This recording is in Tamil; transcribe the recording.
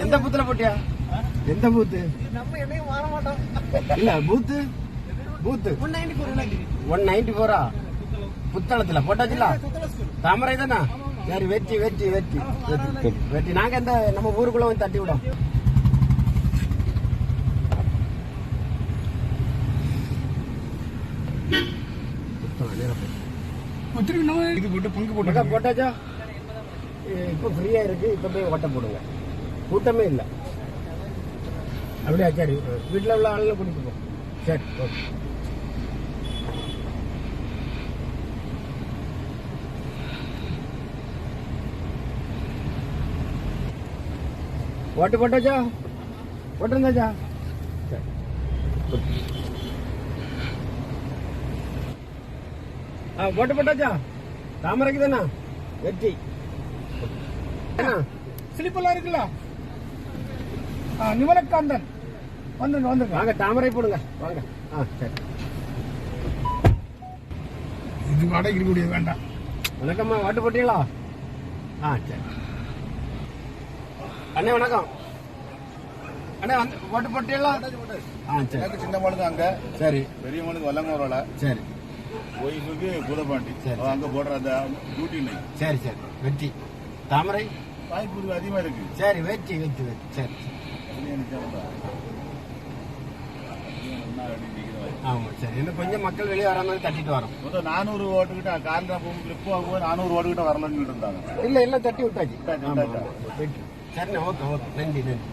எந்த பூத்துல போட்டியா? எந்த பூத்து? இல்ல பூத்து பூத்து 194 புத்தளத்துல போட்டாச்சுல. தாமரை தானே? சரி, வெற்றி வெற்றி வெற்றி வெற்றி வெற்றி. நாங்க இந்த நம்ம ஊருக்குள்ள வந்து தட்டி விடும். இது போட்டு பங்கு போட்டு போட்டாச்சா? இப்ப ஃப்ரீயா இருக்கு. இப்ப போய் ஓட்ட போடுங்க. கூட்டமே இல்ல. அப்படியா? சரி, வீட்டுல உள்ள ஆளுங்க கூட்டிட்டு போ. சரி, ஓகே. ஓட்டு போட்டாச்சா? போட்டிருந்தாச்சா? சரி, ஓட்டு போட்டாச்சா? தாமரைக்கு தானே வெற்றி. சிலிப்பெல்லாம் இருக்குல்ல? நிமலக்காந்தன் வந்துருங்க வந்துருங்க. வாங்க, தாமரை போடுங்க வாங்க. சரி, இது வாடகை இருக்கக்கூடிய வேண்டாம். வணக்கம்மா, ஓட்டு போட்டீங்களா? சரி அண்ணே, வணக்கம் அண்ணே. வந்து ஓட்டு போட்டீங்களா? சரி. சின்ன மனுக்கு அங்க, சரி, பெரிய மனுக்கு வல்லங்கோரோல, சரி, ஒய்ஃபுக்கு பூதப்பாண்டி. சரி. அங்க போடுற அந்த டியூட்டி இல்லை. சரி சரி, வெற்றி. தாமரை வாய்ப்பு அதிகமா இருக்கு. சரி, வெற்றி வெற்றி வெற்றி. சரி, ஆமா, சரி. இன்னும் கொஞ்சம் மக்கள் வெளியே வர மாதிரி தட்டிட்டு வரோம். 400 ஓட்டுக்கிட்ட காலில் இப்போ 400 ஓட்டுக்கிட்ட வரலன்னு இருந்தாங்க. இல்ல இல்ல, தட்டி விட்டாச்சு. சரிண்ணா, ஓகே ஓகே. நன்றி நன்றி.